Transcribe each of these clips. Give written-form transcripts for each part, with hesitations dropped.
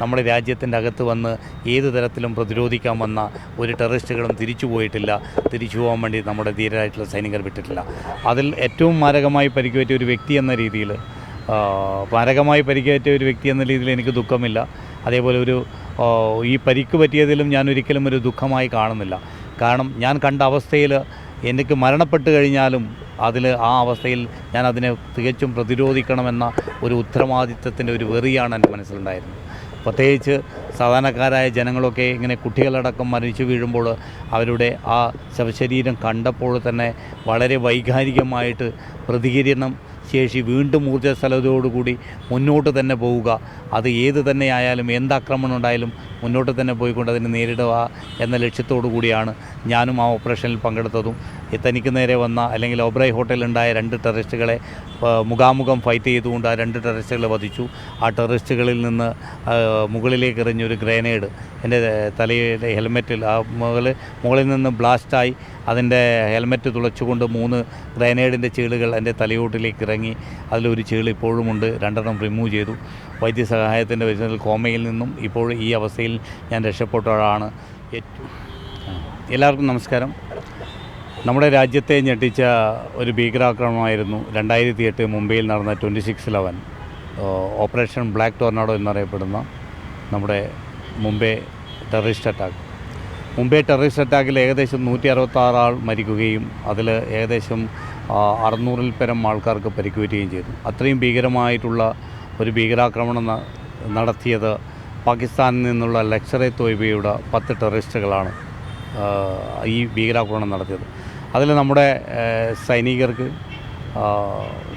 നമ്മുടെ രാജ്യത്തിൻ്റെ അകത്ത് വന്ന് ഏത് തരത്തിലും പ്രതിരോധിക്കാൻ വന്ന ഒരു ടെററിസ്റ്റുകളും തിരിച്ചു പോയിട്ടില്ല. തിരിച്ചു പോകാൻ വേണ്ടി നമ്മുടെ ധീരരായിട്ടുള്ള സൈനികർ വിട്ടിട്ടില്ല. അതിൽ ഏറ്റവും മാരകമായി പരിക്കേറ്റ ഒരു വ്യക്തി എന്ന രീതിയിൽ എനിക്ക് ദുഃഖമില്ല. അതേപോലെ ഈ പരിക്ക് പറ്റിയതിലും ഞാൻ ഒരിക്കലും ഒരു ദുഃഖമായി കാണുന്നില്ല. കാരണം ഞാൻ കണ്ട അവസ്ഥയിൽ എനിക്ക് മരണപ്പെട്ട് കഴിഞ്ഞാലും ആ അവസ്ഥയിൽ ഞാൻ അതിനെ തികച്ചും പ്രതിരോധിക്കണമെന്ന ഒരു ഉത്തരവാദിത്തത്തിൻ്റെ ഒരു വെറിയാണ് എൻ്റെ മനസ്സിലുണ്ടായിരുന്നത്. പ്രത്യേകിച്ച് സാധാരണക്കാരായ ജനങ്ങളൊക്കെ ഇങ്ങനെ കുട്ടികളടക്കം മരിച്ചു വീഴുമ്പോൾ അവരുടെ ആ ശവശരീരം കണ്ടപ്പോൾ തന്നെ വളരെ വൈകാരികമായിട്ട് പ്രതികരണം ശേഷി വീണ്ടും ഊർജ്ജസ്വലതയോടുകൂടി മുന്നോട്ട് തന്നെ പോവുക, അത് ഏത് തന്നെ ആയാലും എന്താക്രമണം ഉണ്ടായാലും മുന്നോട്ട് തന്നെ പോയിക്കൊണ്ട് അതിനെ നേരിടുക എന്ന ലക്ഷ്യത്തോടു കൂടിയാണ് ഞാനും ആ ഓപ്പറേഷനിൽ പങ്കെടുത്തതും. തനിക്ക് നേരെ വന്ന അല്ലെങ്കിൽ ഒബ്രായ് ഹോട്ടലിലുണ്ടായ 2 ടെററിസ്റ്റുകളെ മുഖാമുഖം ഫൈറ്റ് ചെയ്തുകൊണ്ട് ആ 2 ടെററിസ്റ്റുകളെ വധിച്ചു. ആ ടെററിസ്റ്റുകളിൽ നിന്ന് മുകളിലേക്ക് എറിഞ്ഞൊരു ഗ്രനേഡ് എൻ്റെ തലയുടെ ഹെൽമെറ്റിൽ മുകളിൽ നിന്ന് ബ്ലാസ്റ്റായി അതിൻ്റെ ഹെൽമെറ്റ് തുളച്ചുകൊണ്ട് 3 ഗ്രനേഡിൻ്റെ ചീളുകൾ എൻ്റെ തലയോട്ടിലേക്ക് ഇറങ്ങി. അതിലൊരു ചീൾ ഇപ്പോഴുമുണ്ട്. 2 റിമൂവ് ചെയ്തു. വൈദ്യസഹായത്തിൻ്റെ വരുന്നതിൽ കോമയിൽ നിന്നും ഇപ്പോൾ ഈ അവസ്ഥയിൽ ഞാൻ രക്ഷപ്പെട്ടതാണ്. എല്ലാവർക്കും നമസ്കാരം. നമ്മുടെ രാജ്യത്തെ ഞെട്ടിച്ച ഒരു ഭീകരാക്രമണമായിരുന്നു 2008 മുംബൈയിൽ നടന്ന 26/11 ഓപ്പറേഷൻ ബ്ലാക്ക് ടോർണാഡോ എന്നറിയപ്പെടുന്ന നമ്മുടെ Mumbai terrorist attack. Mumbai terrorist അറ്റാക്കിൽ ഏകദേശം 166 ആൾ മരിക്കുകയും അതിൽ ഏകദേശം 600-ൽ പരം ആൾക്കാർക്ക് പരിക്കേൽക്കുകയും ചെയ്തു. അത്രയും ഭീകരമായിട്ടുള്ള ഒരു ഭീകരാക്രമണം നടത്തിയത് പാകിസ്ഥാനിൽ നിന്നുള്ള ലഷ്കർ-ഇ-തോയ്ബയുടെ 10 ടെററിസ്റ്റുകളാണ് ഈ ഭീകരാക്രമണം നടത്തിയത്. അതിൽ നമ്മുടെ സൈനികർക്ക്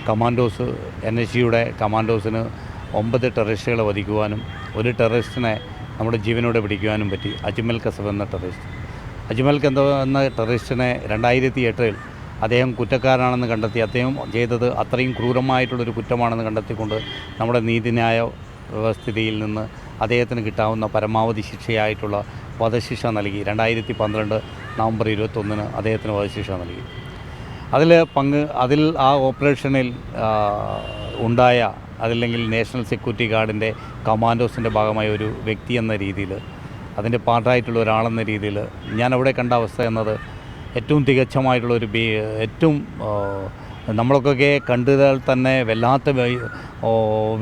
കമാൻഡോസ് NSCയുടെ കമാൻഡോസിന് 9 ടെററിസ്റ്റുകളെ വധിക്കുവാനും 1 ടെററിസ്റ്റിനെ നമ്മുടെ ജീവനോടെ പിടിക്കുവാനും പറ്റി. അജ്മൽ കസബ് എന്ന ടെററിസ്റ്റ്. അജ്മൽ എന്ന ടെററിസ്റ്റിനെ 2008 അദ്ദേഹം കുറ്റക്കാരനാണെന്ന് കണ്ടെത്തി. അദ്ദേഹം ചെയ്തത് അത്രയും ക്രൂരമായിട്ടുള്ളൊരു കുറ്റമാണെന്ന് കണ്ടെത്തിക്കൊണ്ട് നമ്മുടെ നീതിന്യായ വ്യവസ്ഥിതിയിൽ നിന്ന് അദ്ദേഹത്തിന് കിട്ടാവുന്ന പരമാവധി ശിക്ഷയായിട്ടുള്ള വധശിക്ഷ നൽകി. 2012 നവംബർ 21 അദ്ദേഹത്തിന് വധശിക്ഷ നൽകി. അതിൽ ആ ഓപ്പറേഷനിൽ ഉണ്ടായ അതല്ലെങ്കിൽ നാഷണൽ സെക്യൂരിറ്റി ഗാർഡിൻ്റെ കമാൻഡോസിൻ്റെ ഭാഗമായ ഒരു വ്യക്തി എന്ന രീതിയിൽ, അതിൻ്റെ പാർട്ടായിട്ടുള്ള ഒരാളെന്ന രീതിയിൽ ഞാൻ അവിടെ കണ്ട അവസ്ഥ എന്നത് ഏറ്റവും തികച്ചമായിട്ടുള്ള ഏറ്റവും നമ്മളൊക്കെ കണ്ടാൽ തന്നെ വല്ലാത്ത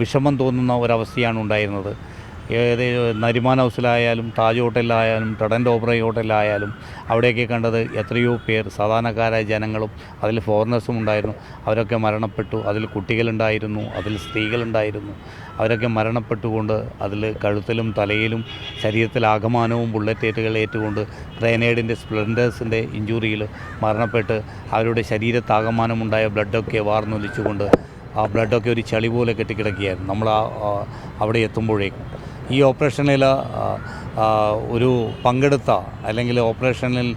വിഷമം തോന്നുന്ന ഒരവസ്ഥയാണ് ഉണ്ടായിരുന്നത്. നരിമാൻ ഹൗസിലായാലും താജ് ഹോട്ടലിലായാലും ടഡൻ്റ് ഓബ്രായ് ഹോട്ടലിലായാലും അവിടെയൊക്കെ കണ്ടത് എത്രയോ പേർ സാധാരണക്കാരായ ജനങ്ങളും അതിൽ ഫോറിനേഴ്സും ഉണ്ടായിരുന്നു. അവരൊക്കെ മരണപ്പെട്ടു. അതിൽ കുട്ടികളുണ്ടായിരുന്നു, അതിൽ സ്ത്രീകളുണ്ടായിരുന്നു. അവരൊക്കെ മരണപ്പെട്ടുകൊണ്ട് അതിൽ കഴുത്തിലും തലയിലും ശരീരത്തിലാകമാനവും ബുള്ളറ്റേറ്റുകൾ ഏറ്റുകൊണ്ട് ഗ്രനേഡിൻ്റെ സ്പ്ലെൻഡേഴ്സിൻ്റെ ഇഞ്ചുറിയിൽ മരണപ്പെട്ട് അവരുടെ ശരീരത്താകമാനമുണ്ടായ ബ്ലഡൊക്കെ വാർന്നൊലിച്ചുകൊണ്ട് ആ ബ്ലഡൊക്കെ ഒരു ചളി പോലെ കെട്ടിക്കിടക്കുകയായിരുന്നു നമ്മൾ അവിടെ എത്തുമ്പോഴേക്കും. ഈ ഓപ്പറേഷനിൽ പങ്കെടുത്ത അല്ലെങ്കിൽ ഓപ്പറേഷനിൽ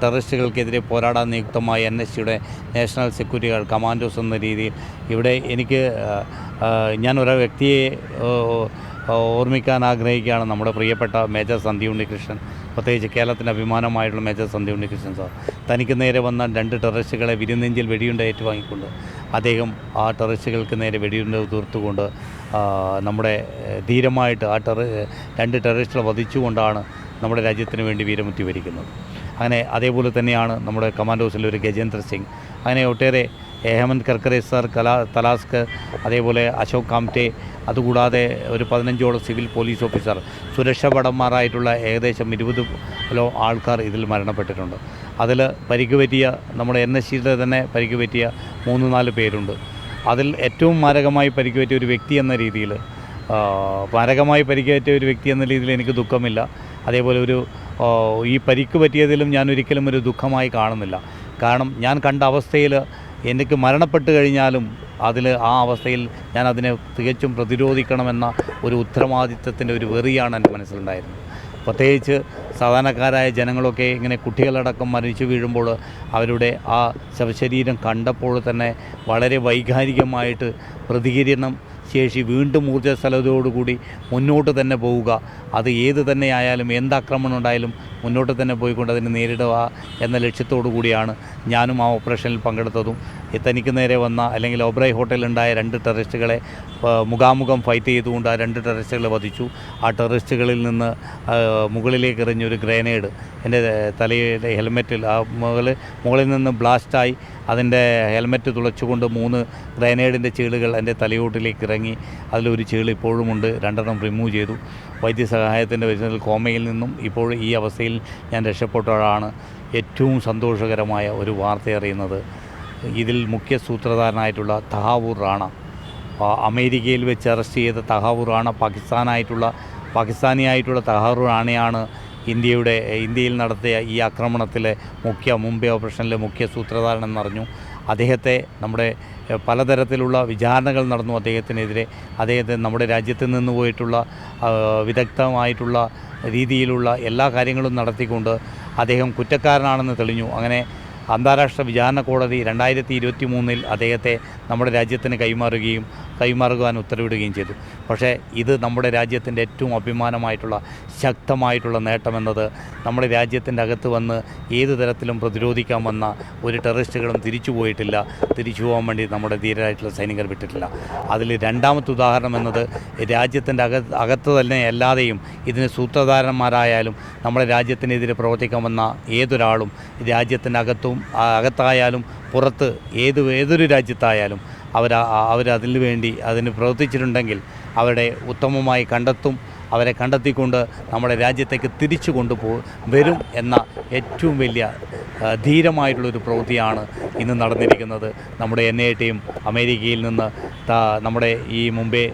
ടെററിസ്റ്റുകൾക്കെതിരെ പോരാടാൻ നിയുക്തമായ NSCയുടെ നാഷണൽ സെക്യൂരിറ്റി ഗാർഡ് കമാൻഡോസ് എന്ന രീതിയിൽ ഇവിടെ ഞാൻ ഒരു വ്യക്തിയെ ഓർമ്മിക്കാൻ ആഗ്രഹിക്കുകയാണ്. നമ്മുടെ പ്രിയപ്പെട്ട മേജർ സന്ധ്യ ഉണ്ണികൃഷ്ണൻ, പ്രത്യേകിച്ച് കേരളത്തിൻ്റെ അഭിമാനമായിട്ടുള്ള മേജർ സന്ധ്യ ഉണ്ണികൃഷ്ണൻ സാർ. തനിക്ക് നേരെ വന്ന 2 ടെററിസ്റ്റുകളെ വിരുന്നെഞ്ചിൽ വെടിയുണ്ട ഏറ്റുവാങ്ങിക്കൊണ്ട് അദ്ദേഹം ആ ടെററിസ്റ്റുകൾക്ക് നേരെ വെടിയുണ്ട തീർത്തുകൊണ്ട് നമ്മുടെ ധീരമായിട്ട് 2 ടെററിസ്റ്റുകളെ വധിച്ചുകൊണ്ടാണ് നമ്മുടെ രാജ്യത്തിന് വേണ്ടി വീരമൃത്യു വരിക്കുന്നത്. അതേപോലെ തന്നെയാണ് നമ്മുടെ കമാൻഡോസിലെ ഒരു ഗജേന്ദ്ര സിംഗ്. അങ്ങനെ ഒട്ടേറെ ഹേമന്ത് കർക്കറെ സാർ, തലാസ്കർ, അതേപോലെ അശോക് കാംറ്റെ, അതുകൂടാതെ ഒരു 15ഓളം സിവിൽ പോലീസ് ഓഫീസർ, സുരക്ഷാ ഭടന്മാരായിട്ടുള്ള ഏകദേശം 20 ആൾക്കാർ ഇതിൽ മരണപ്പെട്ടിട്ടുണ്ട്. അതിൽ പരിക്ക് പറ്റിയ നമ്മുടെ NSCയുടെ തന്നെ പരിക്ക് പറ്റിയ 3-4 പേരുണ്ട്. അതിൽ ഏറ്റവും മാരകമായി പരിക്ക് പറ്റിയ ഒരു വ്യക്തി എന്ന രീതിയിൽ എനിക്ക് ദുഃഖമില്ല. അതേപോലെ ഈ പരിക്ക് പറ്റിയതിലും ഞാൻ ഒരിക്കലും ഒരു ദുഃഖമായി കാണുന്നില്ല. കാരണം ഞാൻ കണ്ട അവസ്ഥയിൽ എനിക്ക് മരണപ്പെട്ട് കഴിഞ്ഞാലും ആ അവസ്ഥയിൽ ഞാൻ അതിനെ തികച്ചും പ്രതിരോധിക്കണമെന്ന ഒരു ഉത്തരവാദിത്തത്തിൻ്റെ ഒരു വെറിയാണ് എൻ്റെ മനസ്സിലുണ്ടായിരുന്നത്. പ്രത്യേകിച്ച് സാധാരണക്കാരായ ജനങ്ങളൊക്കെ ഇങ്ങനെ കുട്ടികളടക്കം മരിച്ചു വീഴുമ്പോൾ അവരുടെ ആ ശവശരീരം കണ്ടപ്പോൾ തന്നെ വളരെ വൈകാരികമായിട്ട് പ്രതികരണം ശേഷി വീണ്ടും ഊർജ്ജസ്വലതയോടുകൂടി മുന്നോട്ട് തന്നെ പോവുക, അത് ഏത് തന്നെ ആയാലും എന്താക്രമണം ഉണ്ടായാലും മുന്നോട്ട് തന്നെ പോയിക്കൊണ്ട് അതിനെ നേരിടുക എന്ന ലക്ഷ്യത്തോടു കൂടിയാണ് ഞാനും ആ ഓപ്പറേഷനിൽ പങ്കെടുത്തതും. തനിക്ക് നേരെ വന്ന അല്ലെങ്കിൽ ഒബ്രൈ ഹോട്ടലിലുണ്ടായ 2 ടെററിസ്റ്റുകളെ മുഖാമുഖം ഫൈറ്റ് ചെയ്തുകൊണ്ട് ആ 2 ടെററിസ്റ്റുകളെ വധിച്ചു. ആ ടെററിസ്റ്റുകളിൽ നിന്ന് മുകളിലേക്ക് എറിഞ്ഞൊരു ഗ്രനേഡ് എൻ്റെ തലയുടെ ഹെൽമെറ്റിൽ മുകളിൽ നിന്ന് ബ്ലാസ്റ്റായി അതിൻ്റെ ഹെൽമെറ്റ് തുളച്ചുകൊണ്ട് 3 ഗ്രനേഡിൻ്റെ ചീളുകൾ എൻ്റെ തലയോട്ടിലേക്ക് ഇറങ്ങി. അതിലൊരു ചീള് ഇപ്പോഴുമുണ്ട്, 2 റിമൂവ് ചെയ്തു. വൈദ്യസഹായത്തിൻ്റെ വരുന്നതിൽ കോമയിൽ നിന്നും ഇപ്പോൾ ഈ അവസ്ഥയിൽ ഞാൻ രക്ഷപ്പെട്ടപ്പോഴാണ് ഏറ്റവും സന്തോഷകരമായ ഒരു വാർത്ത അറിയുന്നത്. ഇതിൽ മുഖ്യ സൂത്രധാരനായിട്ടുള്ള തഹാവൂർ റാണ, അമേരിക്കയിൽ വെച്ച് അറസ്റ്റ് ചെയ്ത തഹാവൂർ റാണ പാകിസ്ഥാനിയായിട്ടുള്ള തഹാവൂർ റാണയാണ് ഇന്ത്യയിൽ നടത്തിയ ഈ ആക്രമണത്തിലെ മുംബൈ ഓപ്പറേഷനിലെ മുഖ്യ സൂത്രധാരൻ എന്നറിഞ്ഞു. അദ്ദേഹത്തെ നമ്മുടെ പലതരത്തിലുള്ള വിചാരണകൾ നടന്നു അദ്ദേഹത്തിനെതിരെ. അദ്ദേഹത്തെ നമ്മുടെ രാജ്യത്ത് നിന്ന് പോയിട്ടുള്ള വിദഗ്ധമായിട്ടുള്ള രീതിയിലുള്ള എല്ലാ കാര്യങ്ങളും നടത്തിക്കൊണ്ട് അദ്ദേഹം കുറ്റക്കാരനാണെന്ന് തെളിഞ്ഞു. അങ്ങനെ അന്താരാഷ്ട്ര വിചാരണ കോടതി 2023 അദ്ദേഹത്തെ നമ്മുടെ രാജ്യത്തിന് കൈമാറുവാൻ ഉത്തരവിടുകയും ചെയ്തു. പക്ഷേ ഇത് നമ്മുടെ രാജ്യത്തിൻ്റെ ഏറ്റവും അഭിമാനമായിട്ടുള്ള ശക്തമായിട്ടുള്ള നേട്ടമെന്നത് നമ്മുടെ രാജ്യത്തിൻ്റെ അകത്ത് വന്ന് ഏത് തരത്തിലും പ്രതിരോധിക്കാമെന്ന ഒരു ടെററിസ്റ്റുകളും തിരിച്ചു പോയിട്ടില്ല. തിരിച്ചു പോകാൻ വേണ്ടി നമ്മുടെ ധീരരായിട്ടുള്ള സൈനികർ വിട്ടിട്ടില്ല. അതിൽ രണ്ടാമത്തെ ഉദാഹരണം എന്നത് രാജ്യത്തിൻ്റെ അകത്ത് തന്നെ അല്ലാതെയും ഇതിന് സൂത്രധാരന്മാരായാലും നമ്മുടെ രാജ്യത്തിനെതിരെ പ്രവർത്തിക്കാമെന്ന ഏതൊരാളും രാജ്യത്തിൻ്റെ അകത്തായാലും പുറത്ത് ഏതൊരു രാജ്യത്തായാലും അതിന് പ്രവർത്തിച്ചിട്ടുണ്ടെങ്കിൽ അവരെ ഉത്തമമായി കണ്ടെത്തും. അവരെ കണ്ടെത്തിക്കൊണ്ട് നമ്മുടെ രാജ്യത്തേക്ക് തിരിച്ചു വരും എന്ന ഏറ്റവും വലിയ ധീരമായിട്ടുള്ളൊരു പ്രവൃത്തിയാണ് ഇന്ന് നടന്നിരിക്കുന്നത്. നമ്മുടെ NIA അമേരിക്കയിൽ നിന്ന് നമ്മുടെ ഈ മുംബൈ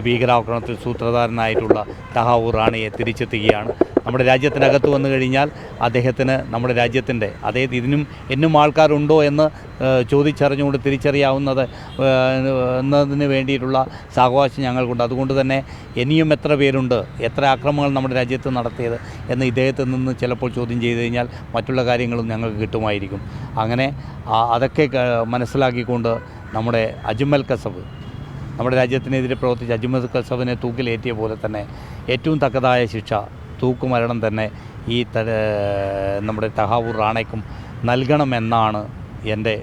ഭീകരാക്രമണത്തിൽ സൂത്രധാരനായിട്ടുള്ള തഹാവൂർ റാണയെ തിരിച്ചെത്തുകയാണ്. നമ്മുടെ രാജ്യത്തിനകത്ത് വന്നു കഴിഞ്ഞാൽ അദ്ദേഹത്തിന് നമ്മുടെ രാജ്യത്തിൻ്റെ എന്നും ആൾക്കാരുണ്ടോ എന്ന് ചോദിച്ചറിഞ്ഞുകൊണ്ട് തിരിച്ചറിയാവുന്നത് എന്നതിന് വേണ്ടിയിട്ടുള്ള സാവകാശം ഞങ്ങൾക്കുണ്ട്. അതുകൊണ്ട് തന്നെ ഇനിയും എത്ര പേരുണ്ട്, എത്ര ആക്രമണങ്ങൾ നമ്മുടെ രാജ്യത്ത് നടത്തിയത് എന്ന് ഇദ്ദേഹത്തിൽ നിന്ന് ചിലപ്പോൾ ചോദ്യം ചെയ്തു കഴിഞ്ഞാൽ മറ്റുള്ള കാര്യങ്ങളും ഞങ്ങൾക്ക് കിട്ടുമായിരിക്കും. അങ്ങനെ അതൊക്കെ മനസ്സിലാക്കിക്കൊണ്ട് നമ്മുടെ അജ്മൽ കസബ്, നമ്മുടെ രാജ്യത്തിനെതിരെ പ്രവർത്തിച്ച അജ്മൽ കസബിനെ തൂക്കിലേറ്റിയ പോലെ തന്നെ ഏറ്റവും തക്കതായ ശിക്ഷ തൂക്കുമരണം തന്നെ നമ്മുടെ തഹാവൂർ റാണയ്ക്കും നൽകണമെന്നാണ് എൻ്റെ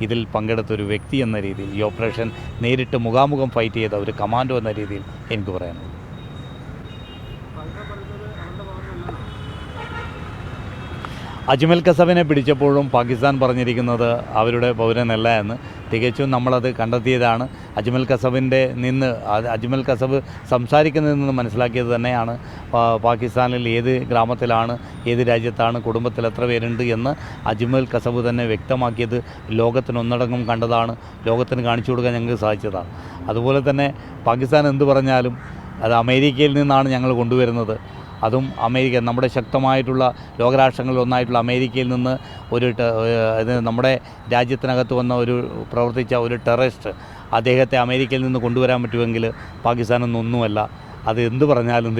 ഇതിൽ പങ്കെടുത്തൊരു വ്യക്തി എന്ന രീതിയിൽ, ഈ ഓപ്പറേഷൻ നേരിട്ട് മുഖാമുഖം ഫൈറ്റ് ചെയ്ത ഒരു കമാൻഡോ എന്ന രീതിയിൽ എനിക്ക് പറയാനുള്ളത്. അജ്മൽ കസബിനെ പിടിച്ചപ്പോഴും പാകിസ്ഥാൻ പറഞ്ഞിരിക്കുന്നത് അവരുടെ പൗരനല്ല എന്ന്. തികച്ചും നമ്മളത് കണ്ടെത്തിയതാണ്. അജ്മൽ കസബ് സംസാരിക്കുന്നതിൽ നിന്ന് മനസ്സിലാക്കിയത് തന്നെയാണ് പാകിസ്ഥാനിൽ ഏത് ഗ്രാമത്തിലാണ്, ഏത് രാജ്യത്താണ്, കുടുംബത്തിൽ എത്ര പേരുണ്ട് എന്ന് അജ്മൽ കസബ് തന്നെ വ്യക്തമാക്കിയത് ലോകത്തിനൊന്നടങ്കം കണ്ടതാണ്, ലോകത്തിന് കാണിച്ചു കൊടുക്കാൻ ഞങ്ങൾക്ക് സാധിച്ചതാണ്. അതുപോലെ തന്നെ പാകിസ്ഥാൻ എന്ത് പറഞ്ഞാലും അത് അമേരിക്കയിൽ നിന്നാണ് ഞങ്ങൾ കൊണ്ടുവരുന്നത്. അതും നമ്മുടെ ശക്തമായിട്ടുള്ള ലോകരാഷ്ട്രങ്ങളിൽ ഒന്നായിട്ടുള്ള അമേരിക്കയിൽ നിന്ന് നമ്മുടെ രാജ്യത്തിനകത്ത് വന്ന പ്രവർത്തിച്ച ഒരു ടെററിസ്റ്റ് അദ്ദേഹത്തെ അമേരിക്കയിൽ നിന്ന് കൊണ്ടുവരാൻ പറ്റുമെങ്കിൽ പാകിസ്ഥാനൊന്നുമല്ല. അത് എന്ത് പറഞ്ഞാലും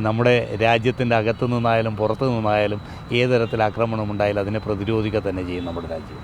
നമ്മുടെ രാജ്യത്തിൻ്റെ അകത്തു നിന്നായാലും പുറത്തു നിന്നായാലും ഏത് തരത്തിൽ ആക്രമണം ഉണ്ടായാലും അതിനെ പ്രതിരോധിക്കുക തന്നെ ചെയ്യും നമ്മുടെ രാജ്യം.